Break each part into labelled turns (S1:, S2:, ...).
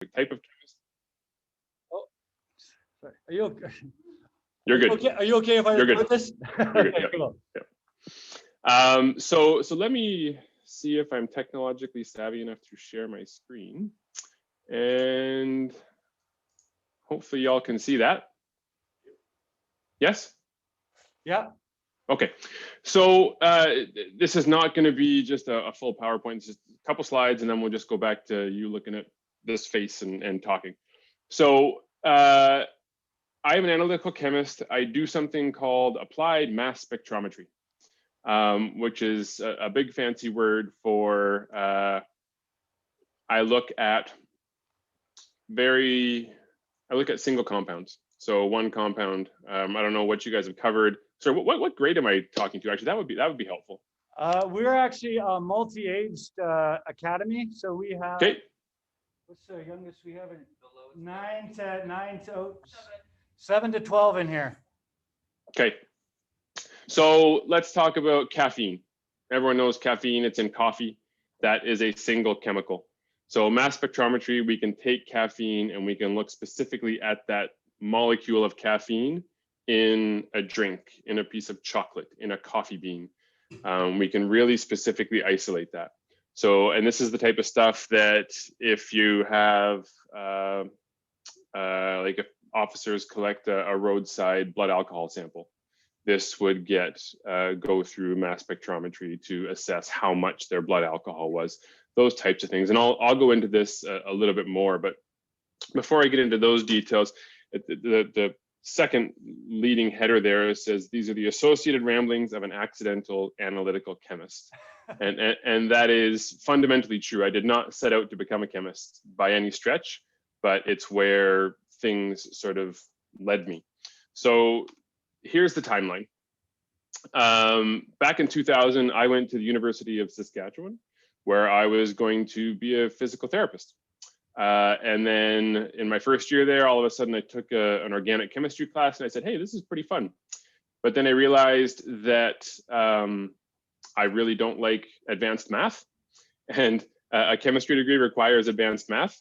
S1: type of chemist.
S2: Oh, sorry. Are you okay?
S1: You're good.
S2: Okay. Are you okay if I
S1: You're good.
S2: record this?
S1: You're good.
S2: Okay,
S1: Yeah.
S2: cool.
S1: So let me see if I'm technologically savvy enough to share my screen, and hopefully y'all can see that. Yes?
S2: Yeah.
S1: Okay. So this is not going to be just a full PowerPoint, it's just a couple slides, and then we'll just go back to you looking at this face and talking. So I'm an analytical chemist. I do something called applied mass spectrometry, which is a big fancy word for I look at single compounds. So one compound. I don't know what you guys have covered. So what grade am I talking to? Actually, that would be helpful.
S2: We're actually a multi-aged academy, so we have.
S1: Okay.
S2: What's the youngest we have? 7 to 12 in here.
S1: Okay. So let's talk about caffeine. Everyone knows caffeine, it's in coffee. That is a single chemical. So mass spectrometry, we can take caffeine and we can look specifically at that molecule of caffeine in a drink, in a piece of chocolate, in a coffee bean. We can really specifically isolate that. So, and this is the type of stuff that if you have, like if officers collect a roadside blood alcohol sample, this would go through mass spectrometry to assess how much their blood alcohol was, those types of things. And I'll go into this a little bit more, but before I get into those details, the second leading header there says, these are the associated ramblings of an accidental analytical chemist. And that is fundamentally true. I did not set out to become a chemist by any stretch, but it's where things sort of led me. So here's the timeline. Back in 2000, I went to the University of Saskatchewan, where I was going to be a physical therapist. And then in my first year there, all of a sudden I took an organic chemistry class and I said, hey, this is pretty fun. But then I realized that I really don't like advanced math, and a chemistry degree requires advanced math.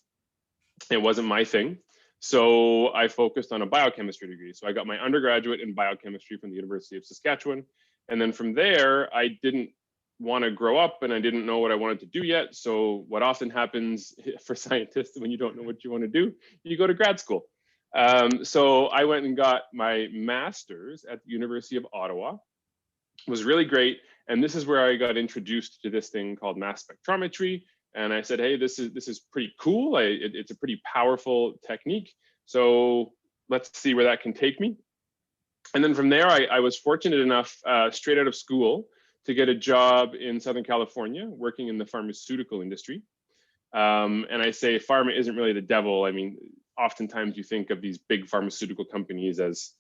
S1: It wasn't my thing. So I focused on a biochemistry degree. So I got my undergraduate in biochemistry from the University of Saskatchewan. And then from there, I didn't want to grow up and I didn't know what I wanted to do yet. So what often happens for scientists when you don't know what you want to do, you go to grad school. So I went and got my master's at the University of Ottawa. It was really great. And this is where I got introduced to this thing called mass spectrometry. And I said, hey, this is pretty cool. It's a pretty powerful technique. So let's see where that can take me. And then from there, I was fortunate enough, straight out of school, to get a job in Southern California, working in the pharmaceutical industry. And I say pharma isn't really the devil. I mean, oftentimes you think of these big pharmaceutical companies as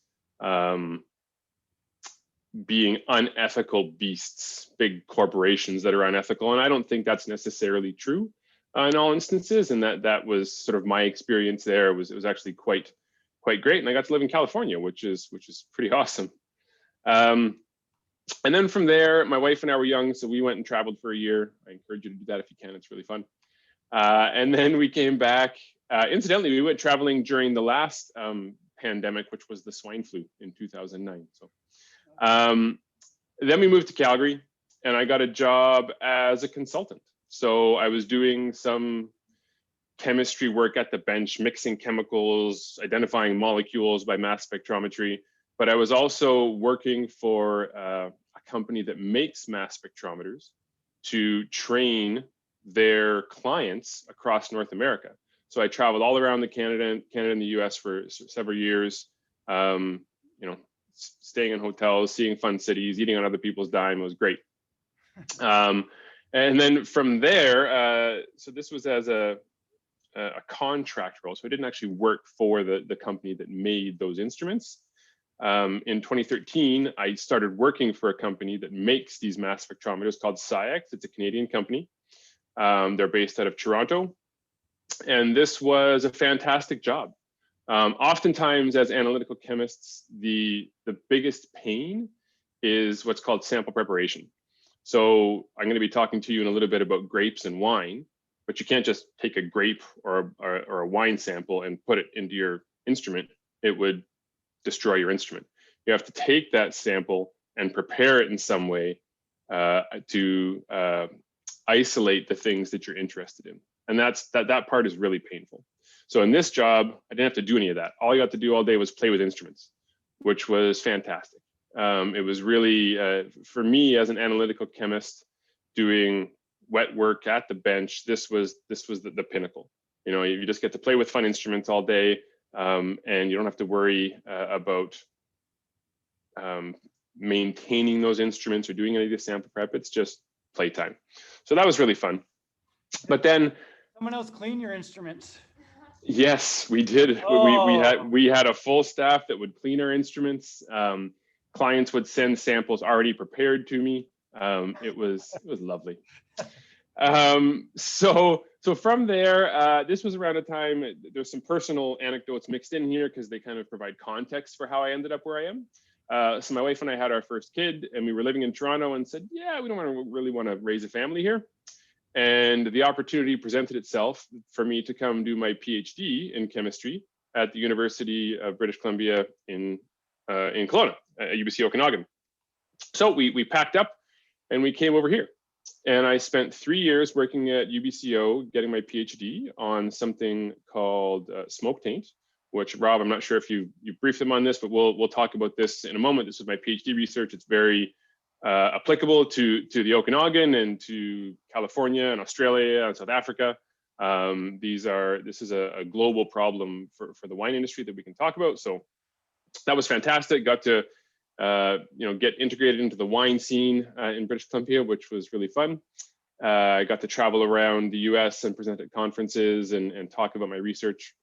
S1: being unethical beasts, big corporations that are unethical. And I don't think that's necessarily true in all instances. And that was sort of my experience there. It was actually quite great. And I got to live in California, which is pretty awesome. And then from there, my wife and I were young, so we went and traveled for a year. I encourage you to do that if you can, it's really fun. And then we came back. Incidentally, we went traveling during the last pandemic, which was the swine flu in 2009. So then we moved to Calgary and I got a job as a consultant. So I was doing some chemistry work at the bench, mixing chemicals, identifying molecules by mass spectrometry. But I was also working for a company that makes mass spectrometers to train their clients across North America. So I traveled all around Canada and the US for several years, staying in hotels, seeing fun cities, eating on other people's dime. It was great. And then from there, so this was as a contract role. So I didn't actually work for the company that made those instruments. In 2013, I started working for a company that makes these mass spectrometers called SciEx. It's a Canadian company. They're based out of Toronto. And this was a fantastic job. Oftentimes, as analytical chemists, the biggest pain is what's called sample preparation. So I'm going to be talking to you in a little bit about grapes and wine. but you can't just take a grape or a wine sample and put it into your instrument. It would destroy your instrument. You have to take that sample and prepare it in some way to isolate the things that you're interested in. And that part is really painful. So in this job, I didn't have to do any of that. All you got to do all day was play with instruments, which was fantastic. It was really, for me as an analytical chemist doing wet work at the bench, this was the pinnacle. You know, you just get to play with fun instruments all day, and you don't have to worry about maintaining those instruments or doing any of the sample prep. It's just playtime. So that was really fun. But then
S2: someone else clean your instruments.
S1: Yes, we did.
S2: Oh.
S1: We had a full staff that would clean our instruments. Clients would send samples already prepared to me. It was lovely. So from there, this was around a time, there's some personal anecdotes mixed in here because they kind of provide context for how I ended up where I am. So my wife and I had our first kid, and we were living in Toronto and said, yeah, we don't really want to raise a family here. And the opportunity presented itself for me to come do my PhD in chemistry at the University of British Columbia in Kelowna, at UBC Okanagan. So we packed up and we came over here. And I spent 3 years working at UBCO, getting my PhD on something called smoke-taint, which, Rob, I'm not sure if you briefed them on this, but we'll talk about this in a moment. This is my PhD research. It's very applicable to the Okanagan and to California and Australia and South Africa. This is a global problem for the wine industry that we can talk about. So that was fantastic. Got to get integrated into the wine scene in British Columbia, which was really fun. I got to travel around the US and present at conferences and talk about my research.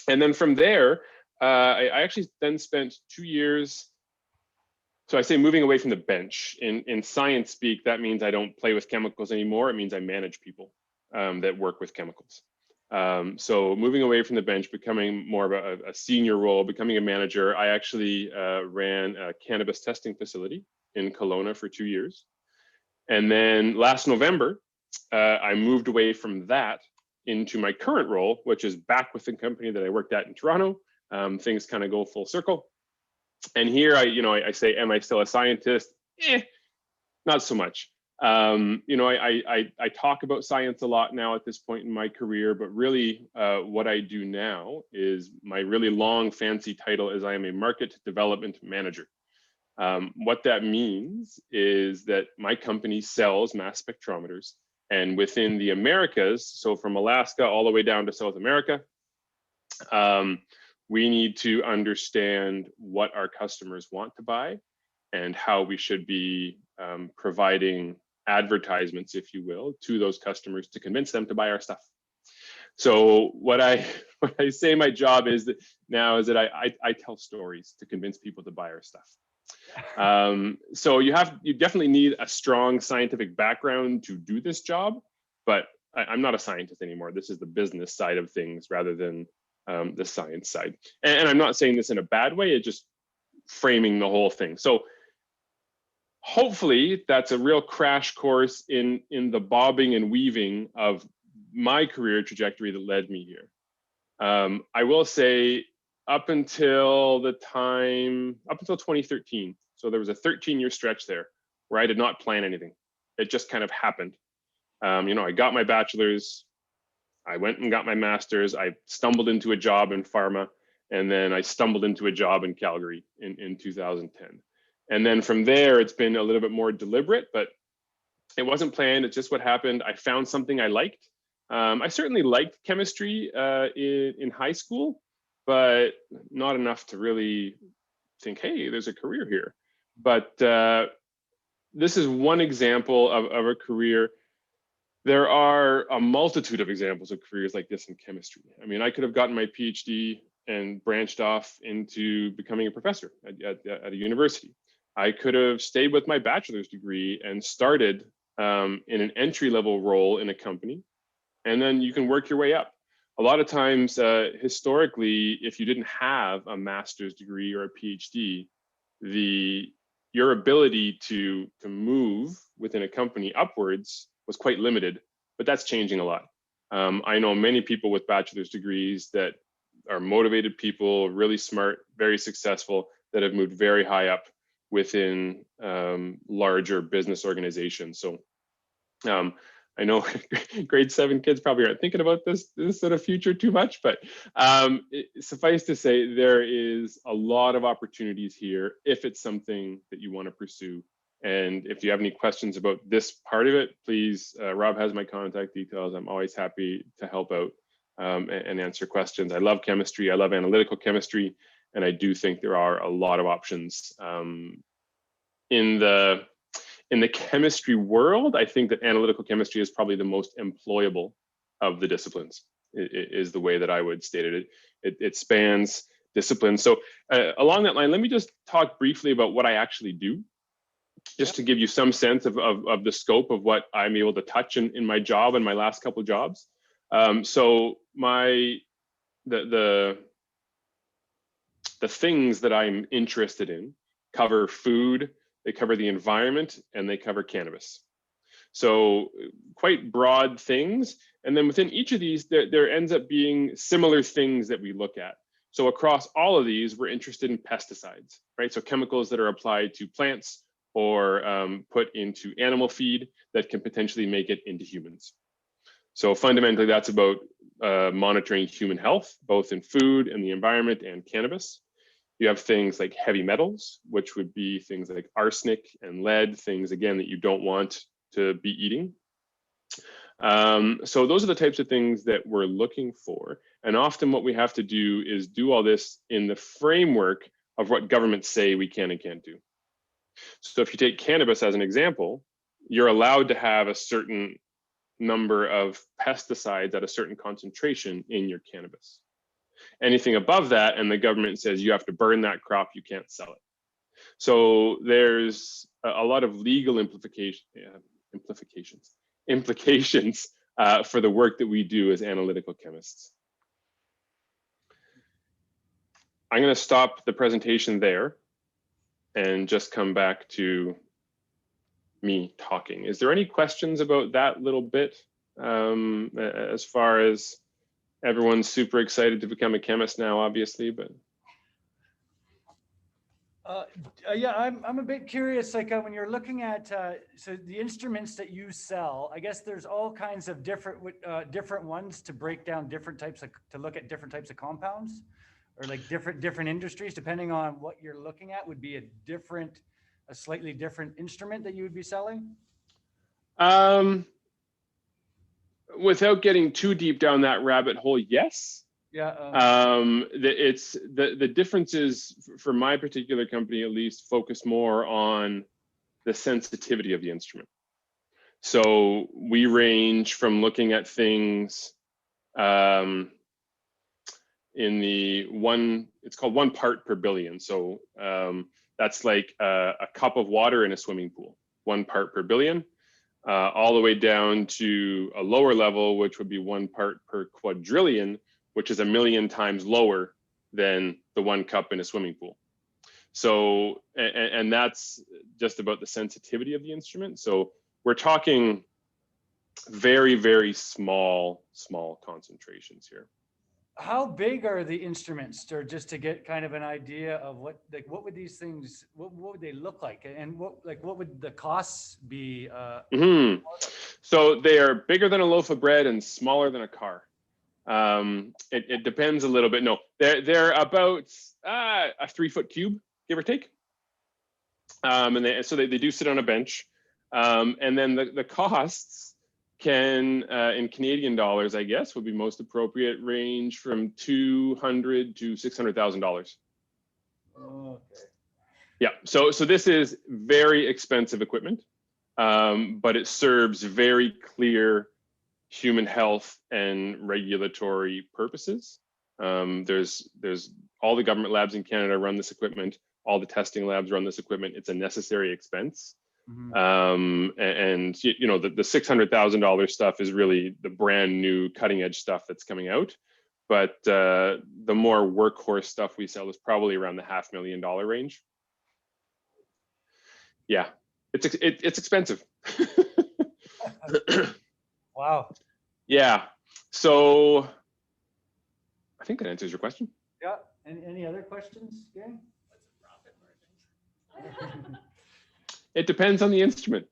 S1: And then from there, I actually then spent 2 years. So I say moving away from the bench. In science speak, that means I don't play with chemicals anymore. It means I manage people that work with chemicals. So moving away from the bench, becoming more of a senior role, becoming a manager. I actually ran a cannabis testing facility in Kelowna for 2 years. And then last November, I moved away from that into my current role, which is back with the company that I worked at in Toronto. Things kind of go full circle. And here I say, am I still a scientist? Not so much. I talk about science a lot now at this point in my career, but really what I do now is my really long fancy title is I am a market development manager. What that means is that my company sells mass spectrometers, and within the Americas, so from Alaska all the way down to South America, we need to understand what our customers want to buy and how we should be providing advertisements, if you will, to those customers to convince them to buy our stuff. So what I say my job is that now is that I tell stories to convince people to buy our stuff. So you definitely need a strong scientific background to do this job, but I'm not a scientist anymore. This is the business side of things rather than the science side. And I'm not saying this in a bad way, it's just framing the whole thing. So hopefully that's a real crash course in the bobbing and weaving of my career trajectory that led me here. I will say up until 2013, so there was a 13-year stretch there where I did not plan anything. It just kind of happened. I got my bachelor's, I went and got my master's, I stumbled into a job in pharma, and then I stumbled into a job in Calgary in 2010. And then from there, it's been a little bit more deliberate, but it wasn't planned. It's just what happened. I found something I liked. I certainly liked chemistry in high school, but not enough to really think, hey, there's a career here. But this is one example of a career. There are a multitude of examples of careers like this in chemistry. I mean, I could have gotten my PhD and branched off into becoming a professor at a university. I could have stayed with my bachelor's degree and started in an entry-level role in a company, and then you can work your way up. A lot of times, historically, if you didn't have a master's degree or a PhD, your ability to move within a company upwards was quite limited, but that's changing a lot. I know many people with bachelor's degrees that are motivated people, really smart, very successful, that have moved very high up within larger business organizations. So I know grade 7 kids probably aren't thinking about this sort of future too much, but suffice to say, there is a lot of opportunities here if it's something that you want to pursue. And if you have any questions about this part of it, please, Rob has my contact details. I'm always happy to help out and answer questions. I love chemistry. I love analytical chemistry. And I do think there are a lot of options in the chemistry world. I think that analytical chemistry is probably the most employable of the disciplines, is the way that I would state it. It spans disciplines. So along that line, let me just talk briefly about what I actually do, just to give you some sense of the scope of what I'm able to touch in my job and my last couple of jobs. So the things that I'm interested in cover food, they cover the environment, and they cover cannabis. So quite broad things. And then within each of these, there ends up being similar things that we look at. So across all of these, we're interested in pesticides, right? So chemicals that are applied to plants or put into animal feed that can potentially make it into humans. So fundamentally, that's about monitoring human health, both in food and the environment and cannabis. You have things like heavy metals, which would be things like arsenic and lead, things, again, that you don't want to be eating. So those are the types of things that we're looking for. And often what we have to do is do all this in the framework of what governments say we can and can't do. So if you take cannabis as an example, you're allowed to have a certain number of pesticides at a certain concentration in your cannabis. Anything above that, and the government says you have to burn that crop, you can't sell it. So there's a lot of legal implications for the work that we do as analytical chemists. I'm going to stop the presentation there and just come back to me talking. Is there any questions about that little bit, as far as everyone's super excited to become a chemist now, obviously, but.
S2: Yeah, I'm a bit curious, like when you're looking at, so the instruments that you sell, I guess there's all kinds of different ones to break down different types of, to look at different types of compounds, or like different industries, depending on what you're looking at, would be a slightly different instrument that you would be selling?
S1: Without getting too deep down that rabbit hole, yes.
S2: Yeah.
S1: The differences for my particular company, at least, focus more on the sensitivity of the instrument. So we range from looking at things in it's called 1 part per billion. So that's like a cup of water in a swimming pool, 1 part per billion, all the way down to a lower level, which would be 1 part per quadrillion, which is 1,000,000 times lower than the 1 cup in a swimming pool. So, and that's just about the sensitivity of the instrument. So we're talking very, very small concentrations here.
S2: How big are the instruments, or just to get kind of an idea of what would these things, what would they look like, and what would the costs be?
S1: So they are bigger than a loaf of bread and smaller than a car. It depends a little bit. No, they're about a 3-foot cube, give or take. And so they do sit on a bench. And then the costs can, in Canadian dollars, I guess, would be most appropriate, range from $200,000 to $600,000.
S2: Okay.
S1: Yeah, so this is very expensive equipment, but it serves very clear human health and regulatory purposes. There's all the government labs in Canada run this equipment. All the testing labs run this equipment. It's a necessary expense. Mm-hmm. And you know, the $600,000 stuff is really the brand new cutting edge stuff that's coming out. But the more workhorse stuff we sell is probably around the $500,000 range. Yeah, it's expensive.
S2: Wow.
S1: Yeah. So I think that answers your question.
S2: Yeah. Any other questions, gang?
S1: It depends on the instrument.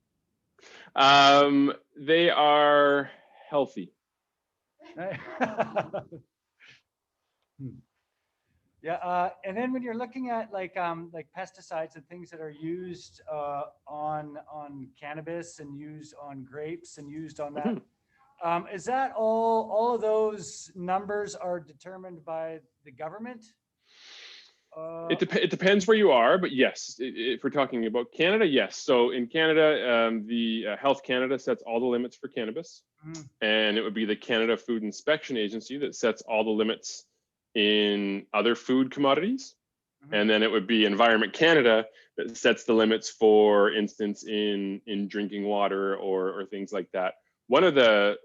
S1: They are healthy.
S2: Yeah, and then when you're looking at like pesticides and things that are used on cannabis and used on grapes and used on that, is that all of those numbers are determined by the government?
S1: It depends where you are, but yes, if we're talking about Canada, yes. So in Canada, the Health Canada sets all the limits for cannabis, and it would be the Canada Food Inspection Agency that sets all the limits in other food commodities. And then it would be Environment Canada that sets the limits, for instance, in drinking water or things like that. One of the,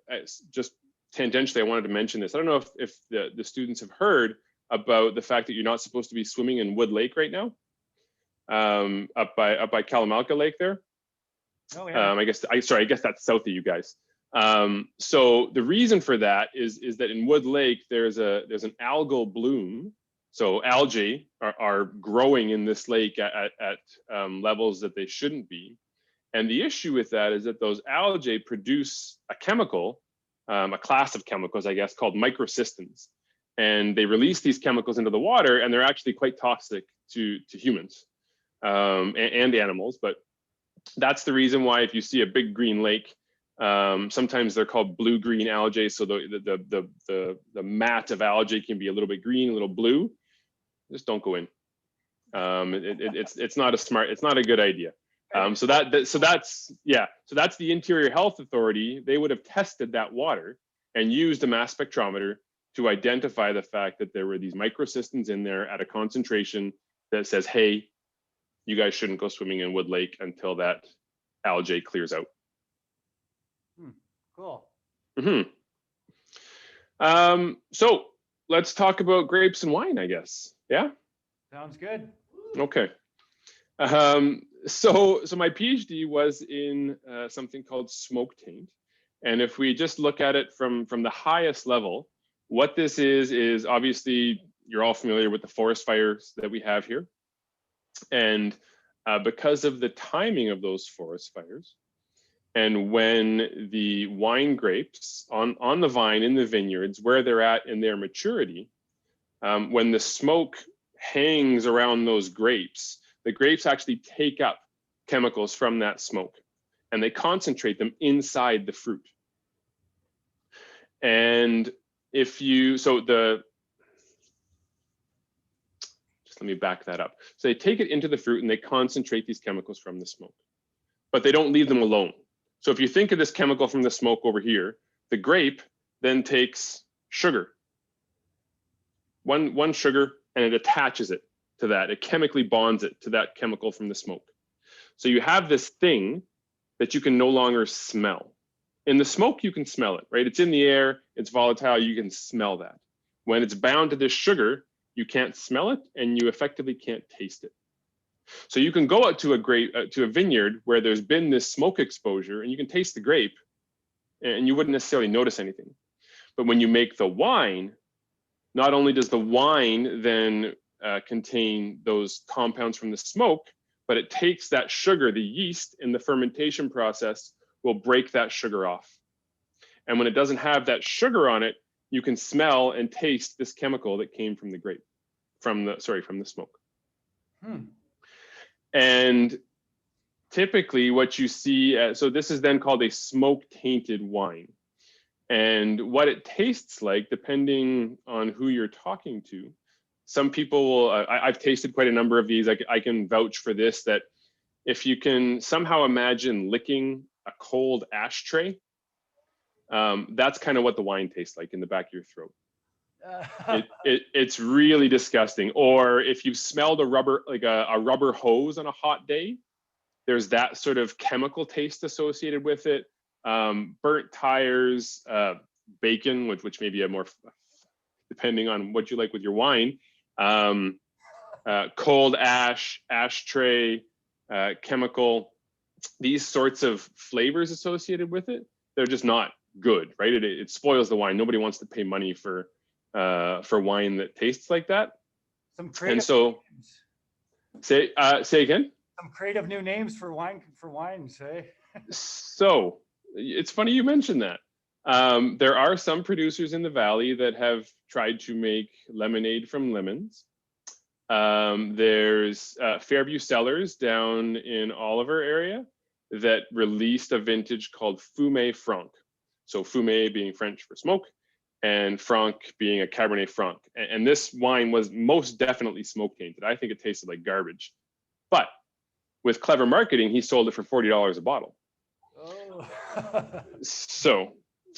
S1: just tangentially, I wanted to mention this. I don't know if the students have heard about the fact that you're not supposed to be swimming in Wood Lake right now, up by Kalamalka Lake there.
S2: Oh, yeah.
S1: I guess that's south of you guys. So the reason for that is that in Wood Lake there's an algal bloom. So algae are growing in this lake at levels that they shouldn't be. And the issue with that is that those algae produce a chemical, a class of chemicals, I guess, called microcystins. And they release these chemicals into the water, and they're actually quite toxic to humans and animals. But that's the reason why if you see a big green lake, sometimes they're called blue-green algae. So the mat of algae can be a little bit green, a little blue. Just don't go in. It's not a good idea. So that's the Interior Health Authority. They would have tested that water and used a mass spectrometer to identify the fact that there were these microcystins in there at a concentration that says, hey, you guys shouldn't go swimming in Wood Lake until that algae clears out.
S2: Cool.
S1: So let's talk about grapes and wine, I guess. Yeah?
S2: Sounds good.
S1: Okay. So my PhD was in something called smoke-taint. And if we just look at it from the highest level, what this is obviously, you're all familiar with the forest fires that we have here. And because of the timing of those forest fires, and when the wine grapes on the vine in the vineyards, where they're at in their maturity, when the smoke hangs around those grapes, the grapes actually take up chemicals from that smoke and they concentrate them inside the fruit. And just let me back that up. So they take it into the fruit and they concentrate these chemicals from the smoke, but they don't leave them alone. So if you think of this chemical from the smoke over here, the grape then takes sugar, one sugar, and it attaches it to that. It chemically bonds it to that chemical from the smoke. So you have this thing that you can no longer smell. In the smoke, you can smell it, right? It's in the air, it's volatile, you can smell that. When it's bound to this sugar, you can't smell it and you effectively can't taste it. So you can go out to a vineyard where there's been this smoke exposure and you can taste the grape and you wouldn't necessarily notice anything. But when you make the wine, not only does the wine then contain those compounds from the smoke, but it takes that sugar, the yeast in the fermentation process will break that sugar off. And when it doesn't have that sugar on it, you can smell and taste this chemical that came from the grape, from the smoke. And typically what you see, so this is then called a smoke-tainted wine. And what it tastes like, depending on who you're talking to, some people will, I've tasted quite a number of these. I can vouch for this, that if you can somehow imagine licking a cold ashtray, that's kind of what the wine tastes like in the back of your throat. It's really disgusting. Or if you've smelled a rubber hose on a hot day, there's that sort of chemical taste associated with it. Burnt tires, bacon, which may be a more, depending on what you like with your wine, cold ash, ashtray, chemical, these sorts of flavors associated with it, they're just not good, right? It spoils the wine. Nobody wants to pay money for wine that tastes like that.
S2: Some creative
S1: And so, say again.
S2: some creative new names for wines, eh?
S1: So it's funny you mentioned that. There are some producers in the valley that have tried to make lemonade from lemons. There's Fairview Cellars down in Oliver area that released a vintage called Fumé Franc. So Fumé being French for smoke, and Franc being a Cabernet Franc. And this wine was most definitely smoke tainted. I think it tasted like garbage. But with clever marketing, he sold it for $40 a bottle.
S2: Oh.
S1: So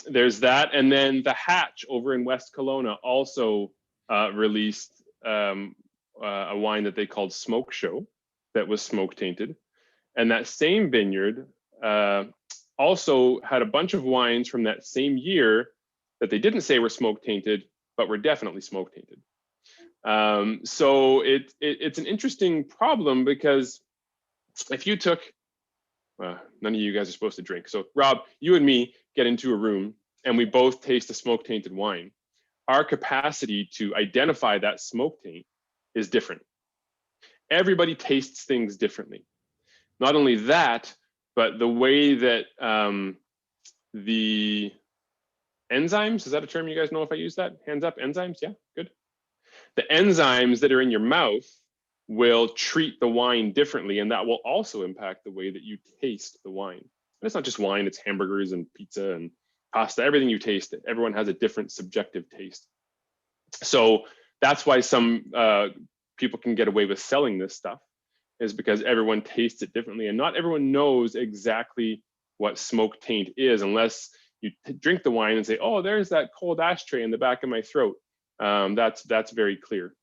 S1: there's that. And then the Hatch over in West Kelowna also released a wine that they called Smoke Show that was smoke tainted. And that same vineyard also had a bunch of wines from that same year that they didn't say were smoke tainted, but were definitely smoke tainted. So it's an interesting problem, because if you took, none of you guys are supposed to drink. So Rob, you and me get into a room and we both taste a smoke tainted wine. Our capacity to identify that smoke taint is different. Everybody tastes things differently. Not only that, but the way that the enzymes, is that a term you guys know if I use that? Hands up, enzymes, yeah, good. The enzymes that are in your mouth will treat the wine differently, and that will also impact the way that you taste the wine. And it's not just wine, it's hamburgers and pizza and pasta, everything you taste, everyone has a different subjective taste. So that's why some people can get away with selling this stuff, is because everyone tastes it differently, and not everyone knows exactly what smoke taint is unless you drink the wine and say, oh, there's that cold ashtray in the back of my throat. That's very clear.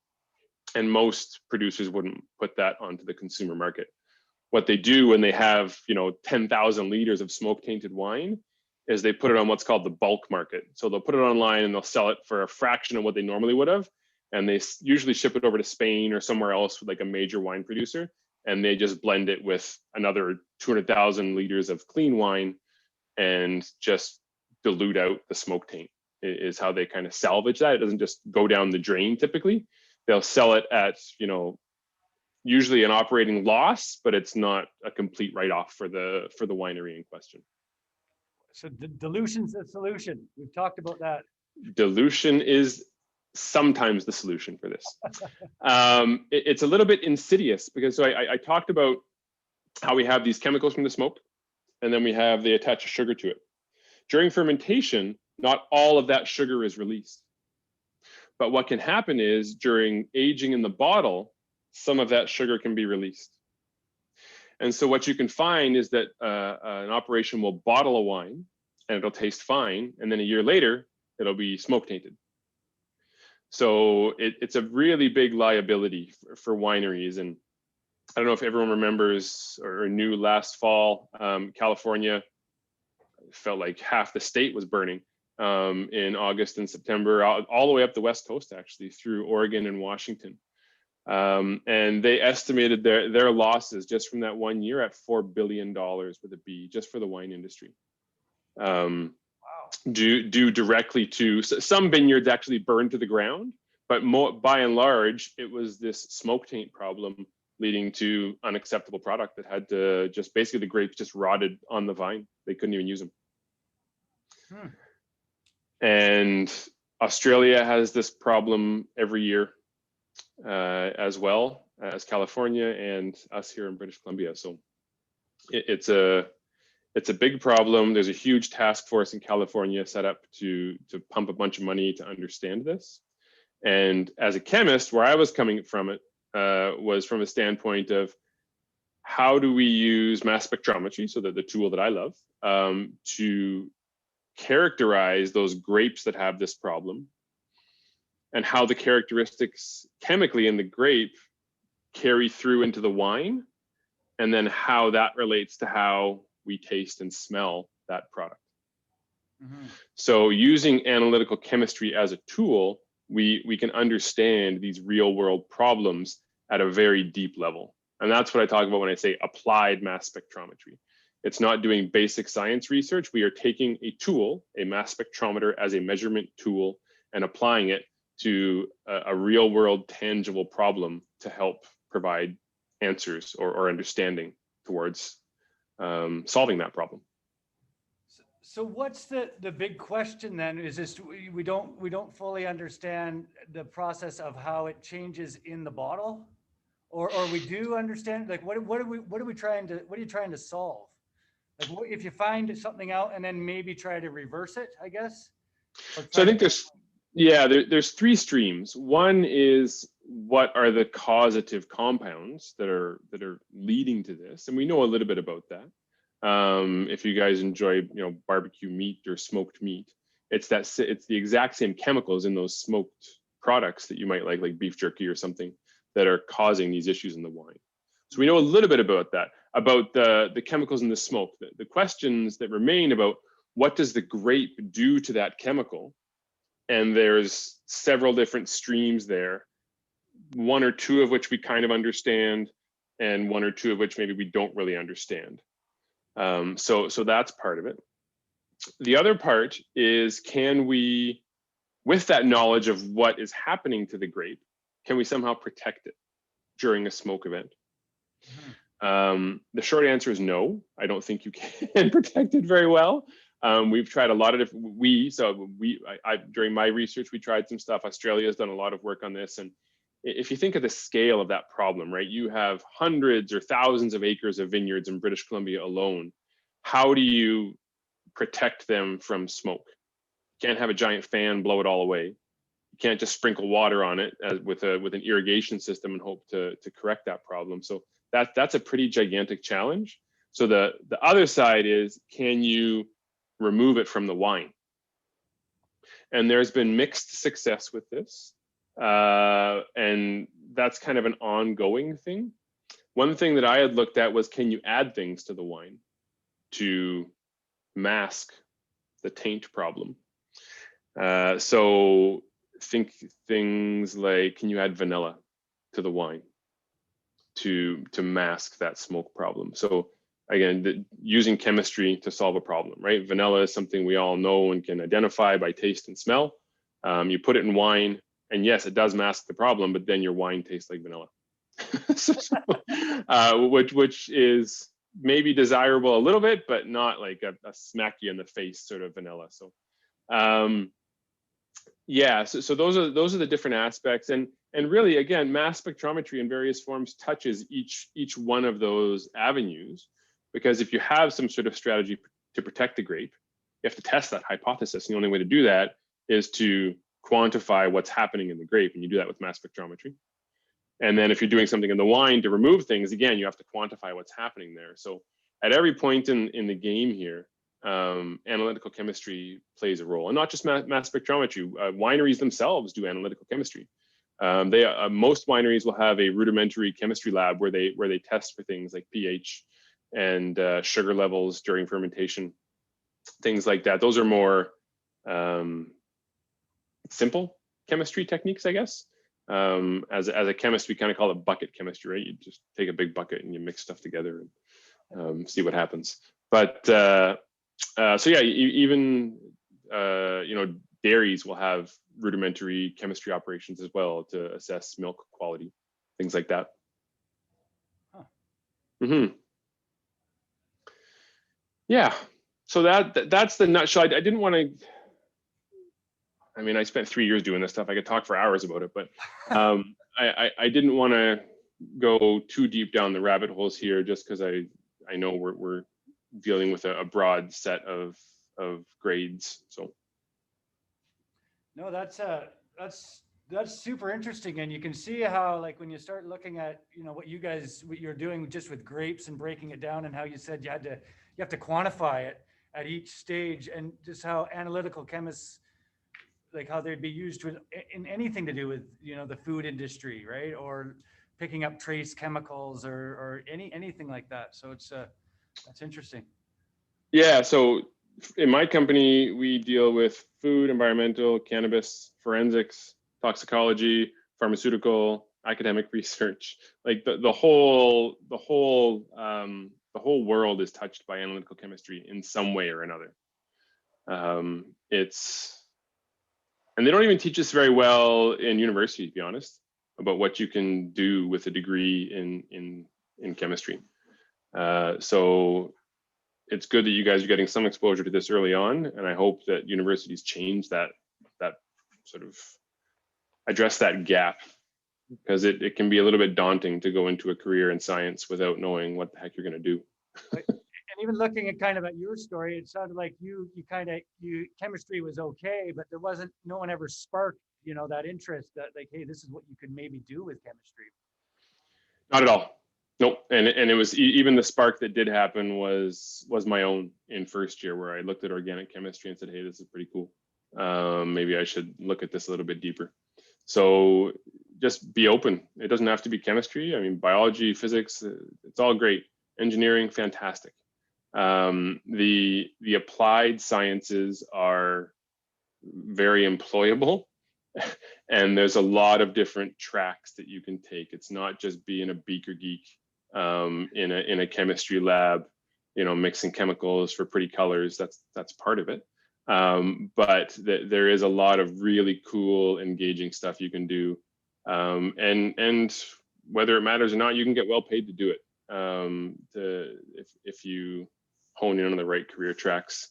S1: And most producers wouldn't put that onto the consumer market. What they do when they have 10,000 liters of smoke tainted wine is they put it on what's called the bulk market. So they'll put it online and they'll sell it for a fraction of what they normally would have. And they usually ship it over to Spain or somewhere else with like a major wine producer. And they just blend it with another 200,000 liters of clean wine and just dilute out the smoke taint, is how they kind of salvage that. It doesn't just go down the drain typically. They'll sell it at, usually an operating loss, but it's not a complete write-off for the winery in question.
S2: So dilution's the solution. We've talked about that.
S1: Dilution is sometimes the solution for this. It's a little bit insidious, because so I talked about how we have these chemicals from the smoke, and then they attach a sugar to it. During fermentation, not all of that sugar is released. But what can happen is during aging in the bottle, some of that sugar can be released. And so what you can find is that an operation will bottle a wine and it'll taste fine. And then a year later, it'll be smoke tainted. So it's a really big liability for wineries. And I don't know if everyone remembers or knew last fall, California felt like half the state was burning in August and September, all the way up the West Coast, actually, through Oregon and Washington. And they estimated their losses just from that 1 year at $4 billion with a B, just for the wine industry. Wow. Due directly to, some vineyards actually burned to the ground, but by and large, it was this smoke taint problem leading to unacceptable product that had to just, basically the grapes just rotted on the vine. They couldn't even use them. And Australia has this problem every year, as well as California and us here in British Columbia. So it's a big problem. There's a huge task force in California set up to pump a bunch of money to understand this. And as a chemist, where I was coming from it was from a standpoint of how do we use mass spectrometry, so that the tool that I love, to characterize those grapes that have this problem, and how the characteristics chemically in the grape carry through into the wine, and then how that relates to how we taste and smell that product. Mm-hmm. So using analytical chemistry as a tool, we can understand these real world problems at a very deep level. And that's what I talk about when I say applied mass spectrometry. It's not doing basic science research. We are taking a tool, a mass spectrometer, as a measurement tool and applying it to a real world tangible problem to help provide answers or understanding towards solving that problem.
S2: So what's the big question then? Is this we don't fully understand the process of how it changes in the bottle, or we do understand? Like what are you trying to solve? Like what, if you find something out and then maybe try to reverse it, I guess.
S1: So I think there's three streams. One is what are the causative compounds that are leading to this, and we know a little bit about that. If you guys enjoy, barbecue meat or smoked meat, it's the exact same chemicals in those smoked products that you might like beef jerky or something, that are causing these issues in the wine. So we know a little bit about that, about the chemicals in the smoke. The questions that remain about what does the grape do to that chemical, and there's several different streams there, one or two of which we kind of understand, and one or two of which maybe we don't really understand. So that's part of it. The other part is, can we, with that knowledge of what is happening to the grape, can we somehow protect it during a smoke event? The short answer is no. I don't think you can protect it very well. We've tried a lot of different, during my research, we tried some stuff. Australia has done a lot of work on this. And if you think of the scale of that problem, right, you have hundreds or thousands of acres of vineyards in British Columbia alone. How do you protect them from smoke? You can't have a giant fan blow it all away. You can't just sprinkle water on it with an irrigation system and hope to correct that problem. So that's a pretty gigantic challenge. So the other side is, can you remove it from the wine? And there's been mixed success with this. And that's kind of an ongoing thing. One thing that I had looked at was, can you add things to the wine to mask the taint problem? So think things like, can you add vanilla to the wine to mask that smoke problem? So again, using chemistry to solve a problem, right? Vanilla is something we all know and can identify by taste and smell. You put it in wine, and yes, it does mask the problem, but then your wine tastes like vanilla, which is maybe desirable a little bit, but not like a smack you in the face sort of vanilla. So yeah, so those are the different aspects, and really, again, mass spectrometry in various forms touches each one of those avenues, because if you have some sort of strategy to protect the grape, you have to test that hypothesis. And the only way to do that is to quantify what's happening in the grape, and you do that with mass spectrometry. And then if you're doing something in the wine to remove things, again, you have to quantify what's happening there. So at every point in the game here, analytical chemistry plays a role, and not just mass spectrometry. Wineries themselves do analytical chemistry. Most wineries will have a rudimentary chemistry lab where they test for things like pH and sugar levels during fermentation, things like that. Those are more simple chemistry techniques, I guess. As a chemist, we kind of call it bucket chemistry, right? You just take a big bucket and you mix stuff together and see what happens. But so yeah, even dairies will have rudimentary chemistry operations as well to assess milk quality, things like that. Huh. Yeah, so that's the nutshell. I didn't want to. I mean, I spent 3 years doing this stuff. I could talk for hours about it, but I didn't want to go too deep down the rabbit holes here, just because I know we're dealing with a broad set of grades. So
S2: no, that's super interesting, and you can see how, like, when you start looking at what you're doing just with grapes and breaking it down, and how you said you have to quantify it at each stage, and just how analytical chemists, like how they'd be used in anything to do with the food industry, right, or picking up trace chemicals or anything like that. So that's interesting.
S1: Yeah, so in my company, we deal with food, environmental, cannabis, forensics, toxicology, pharmaceutical, academic research, like the whole whole world is touched by analytical chemistry in some way or another. And they don't even teach us very well in university, to be honest, about what you can do with a degree in chemistry. So it's good that you guys are getting some exposure to this early on, and I hope that universities change that sort of address that gap, because it can be a little bit daunting to go into a career in science without knowing what the heck you're going to do.
S2: And even looking at kind of at your story, it sounded like you chemistry was okay, but no one ever sparked, that interest that like, hey, this is what you could maybe do with chemistry.
S1: Not at all. Nope. And it was even the spark that did happen was my own in first year, where I looked at organic chemistry and said, hey, this is pretty cool. Maybe I should look at this a little bit deeper. So just be open. It doesn't have to be chemistry. I mean, biology, physics, it's all great. Engineering, fantastic. The applied sciences are very employable, and there's a lot of different tracks that you can take. It's not just being a beaker geek in a chemistry lab, mixing chemicals for pretty colors. That's part of it. But there is a lot of really cool, engaging stuff you can do, and whether it matters or not, you can get well paid to do it. If you hone in on the right career tracks,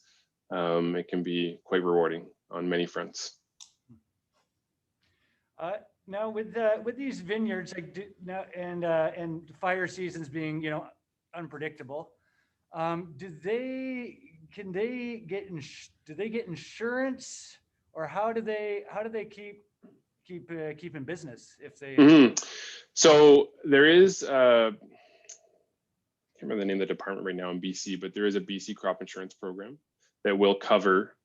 S1: it can be quite rewarding on many fronts.
S2: Now with these vineyards, and fire seasons being unpredictable, do they get insurance, or how do they keep in business if they?
S1: Mm-hmm. So there is. I can't remember the name of the department right now in BC, but there is a BC crop insurance program that will cover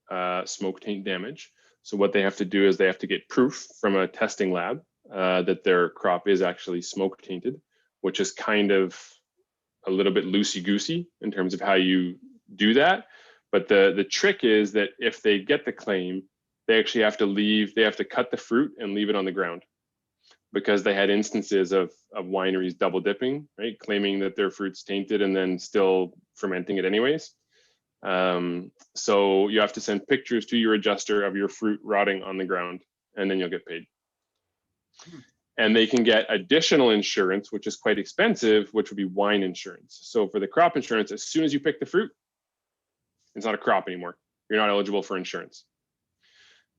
S1: smoke taint damage. So what they have to do is they have to get proof from a testing lab that their crop is actually smoke tainted, which is kind of a little bit loosey-goosey in terms of how you do that. But the trick is that if they get the claim, they actually have to cut the fruit and leave it on the ground, because they had instances of wineries double dipping, right? Claiming that their fruit's tainted and then still fermenting it anyways. So you have to send pictures to your adjuster of your fruit rotting on the ground, and then you'll get paid. And they can get additional insurance, which is quite expensive, which would be wine insurance. So for the crop insurance, as soon as you pick the fruit, it's not a crop anymore. You're not eligible for insurance.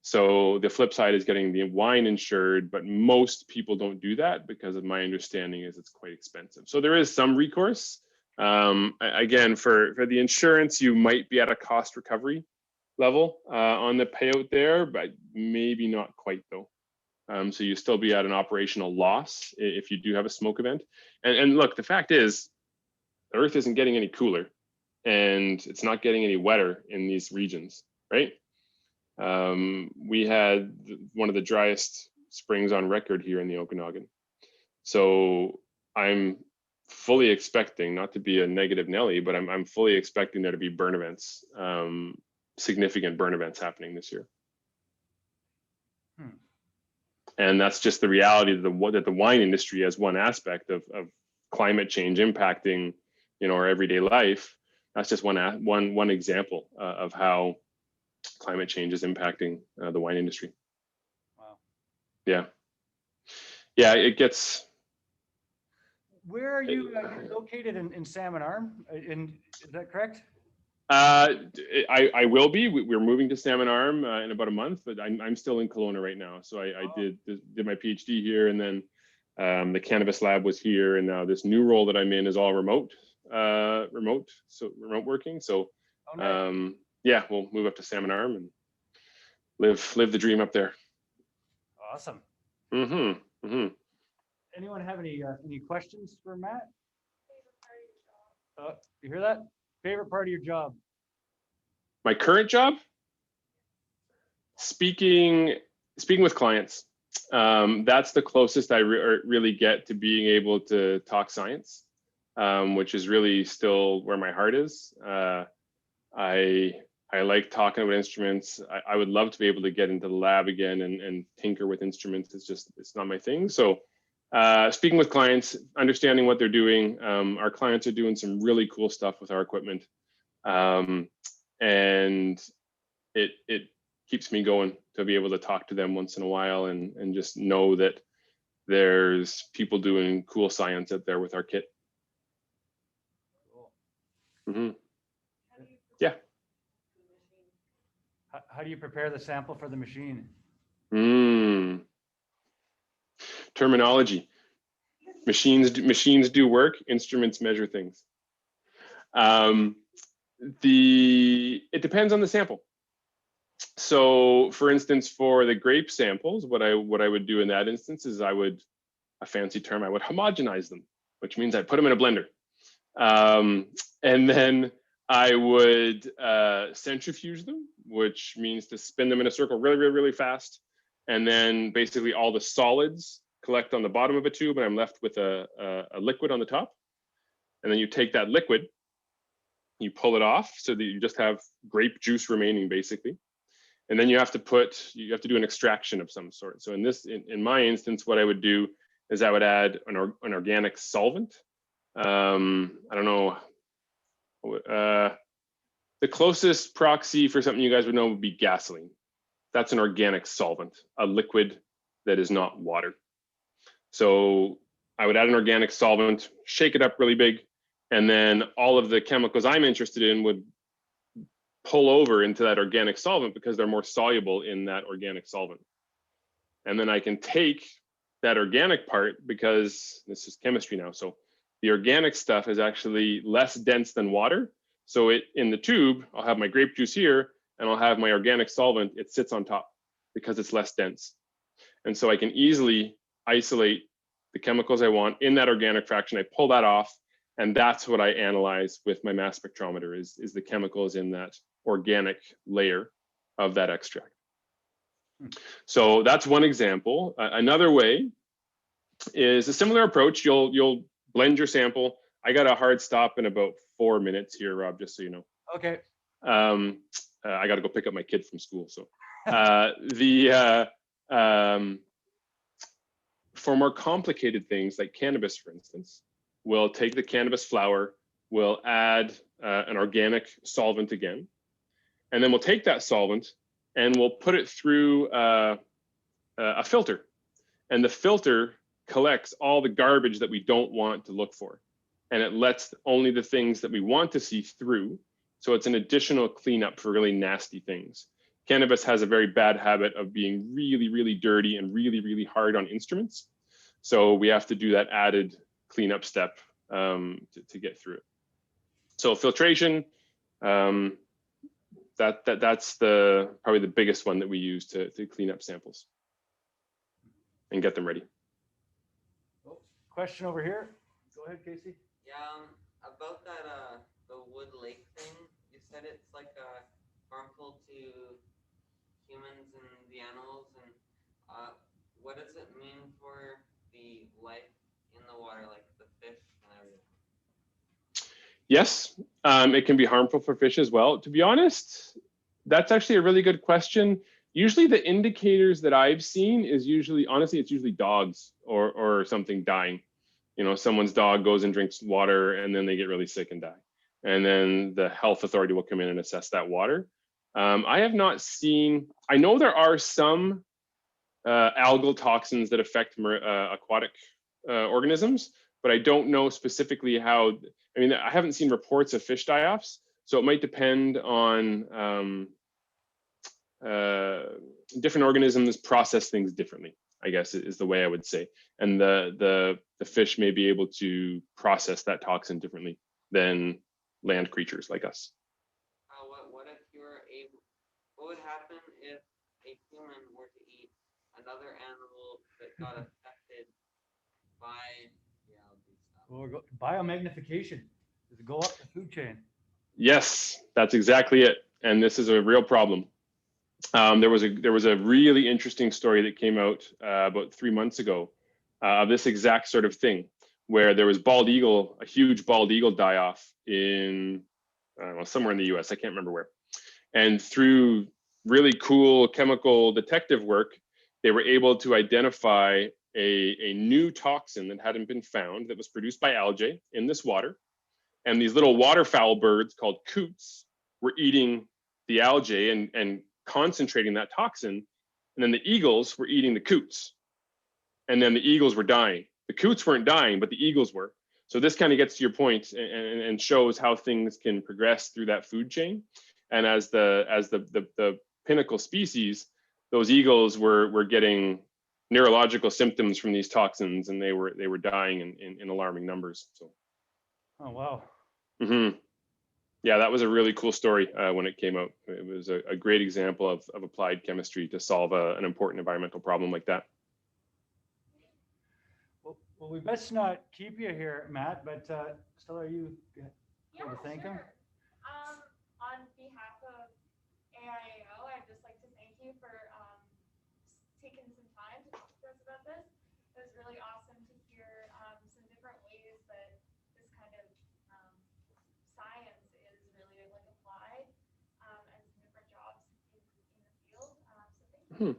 S1: So the flip side is getting the wine insured, but most people don't do that because of my understanding is it's quite expensive. So there is some recourse. Again, for the insurance, you might be at a cost recovery level on the payout there, but maybe not quite though. So you still be at an operational loss if you do have a smoke event. And look, the fact is, the Earth isn't getting any cooler, and it's not getting any wetter in these regions, right? We had one of the driest springs on record here in the Okanagan. So I'm fully expecting, not to be a negative Nelly, but I'm fully expecting there to be burn events, significant burn events happening this year. And that's just the reality that the wine industry, as one aspect of climate change impacting, our everyday life. That's just one example of how climate change is impacting the wine industry.
S2: Wow.
S1: Yeah, it gets.
S2: Where are you located in Salmon Arm? Is that correct?
S1: I will be. We're moving to Salmon Arm in about a month, but I'm still in Kelowna right now. So I did my PhD here, and then the cannabis lab was here, and now this new role that I'm in is all remote working. So yeah, we'll move up to Salmon Arm and live the dream up there.
S2: Awesome.
S1: Mm-hmm. Mm-hmm.
S2: Anyone have any questions for Matt? You hear that? Favorite part of your job?
S1: My current job? Speaking with clients. That's the closest I really get to being able to talk science, which is really still where my heart is. I like talking about instruments. I would love to be able to get into the lab again and tinker with instruments. It's not my thing. So speaking with clients, understanding what they're doing. Our clients are doing some really cool stuff with our equipment. And it keeps me going to be able to talk to them once in a while and just know that there's people doing cool science out there with our kit.
S2: Cool.
S1: Mm-hmm. Yeah.
S2: How do you prepare the sample for the machine?
S1: Terminology. Machines do work, instruments measure things. It depends on the sample. So for instance, for the grape samples, what I would do in that instance is a fancy term, I would homogenize them, which means I put them in a blender. And then I would centrifuge them, which means to spin them in a circle really, really, really fast. And then basically all the solids collect on the bottom of a tube, and I'm left with a liquid on the top. And then you take that liquid, you pull it off so that you just have grape juice remaining, basically. And then you have to do an extraction of some sort. So in my instance, what I would do is I would add an organic solvent. I don't know. The closest proxy for something you guys would know would be gasoline. That's an organic solvent, a liquid that is not water. So I would add an organic solvent, shake it up really big, and then all of the chemicals I'm interested in would pull over into that organic solvent because they're more soluble in that organic solvent. And then I can take that organic part, because this is chemistry now. So the organic stuff is actually less dense than water. So in the tube, I'll have my grape juice here and I'll have my organic solvent. It sits on top because it's less dense. And so I can easily isolate the chemicals I want in that organic fraction. I pull that off, and that's what I analyze with my mass spectrometer is the chemicals in that organic layer of that extract. So that's one example. Another way is a similar approach. You'll blend your sample. I got a hard stop in about 4 minutes here, Rob, just so you know.
S2: Okay.
S1: I got to go pick up my kid from school. So for more complicated things like cannabis, for instance, we'll take the cannabis flower, we'll add an organic solvent again, and then we'll take that solvent and we'll put it through a filter. And the filter collects all the garbage that we don't want to look for. And it lets only the things that we want to see through. So it's an additional cleanup for really nasty things. Cannabis has a very bad habit of being really, really dirty and really, really hard on instruments. So we have to do that added cleanup step to get through it. So filtration, that's probably the biggest one that we use to clean up samples and get them ready.
S2: Oh, question over here. Go ahead, Casey.
S3: Yeah, about that the wood lake thing, you said it's like harmful to humans and the animals, and what does it mean for the life in the water, like the fish and everything?
S1: Yes, it can be harmful for fish as well. To be honest, that's actually a really good question. Usually the indicators that I've seen is honestly, it's usually dogs or something dying. You know, someone's dog goes and drinks water and then they get really sick and die. And then the health authority will come in and assess that water. I have not seen, I know there are some algal toxins that affect aquatic organisms, but I don't know specifically how. I mean, I haven't seen reports of fish die-offs, so it might depend on different organisms process things differently, I guess is the way I would say. And the fish may be able to process that toxin differently than land creatures like us.
S3: What if you're able? What would happen if a human were to eat another animal that got affected by the algae stuff?
S2: Or biomagnification. Does it go up the food chain?
S1: Yes, that's exactly it. And this is a real problem. There was a really interesting story that came out about 3 months ago of this exact sort of thing, where there was a huge bald eagle die-off in, I don't know, somewhere in the US, I can't remember where. And through really cool chemical detective work, they were able to identify a new toxin that hadn't been found that was produced by algae in this water. And these little waterfowl birds called coots were eating the algae and concentrating that toxin. And then the eagles were eating the coots. And then the eagles were dying. The coots weren't dying, but the eagles were. So this kind of gets to your point and shows how things can progress through that food chain. And as the pinnacle species, those eagles were getting neurological symptoms from these toxins, and they were dying in alarming numbers. So.
S2: Oh wow.
S1: Mm-hmm. Yeah, that was a really cool story when it came out. It was a great example of applied chemistry to solve an important environmental problem like that.
S2: Well, we best not keep you here, Matt, but Stella, are you going to thank him?
S4: On behalf of AIAO, I'd just like to thank you for taking some time to talk to us about this. It was really awesome to hear some different ways that this kind of science is really like applied and some different jobs in the field. So thank you.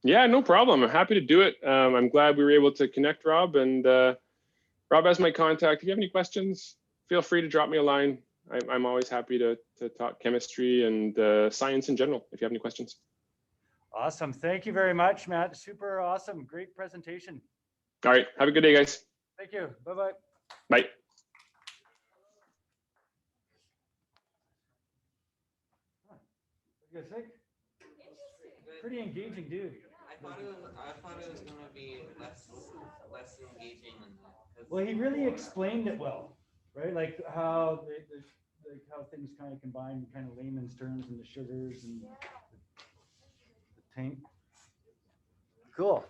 S1: Yeah, no problem. I'm happy to do it. I'm glad we were able to connect, Rob. And Rob has my contact. If you have any questions, feel free to drop me a line. I'm always happy to talk chemistry and science in general, if you have any questions.
S2: Awesome. Thank you very much, Matt. Super awesome. Great presentation.
S1: All right. Have a good day, guys.
S2: Thank you. Bye-bye.
S1: Bye.
S2: What do you guys think? Pretty engaging dude.
S3: I thought it was gonna be less engaging than that.
S2: Well, he really explained it well, right? Like how like how things kind of combine, kind of layman's terms, and the sugars and the taint. Cool.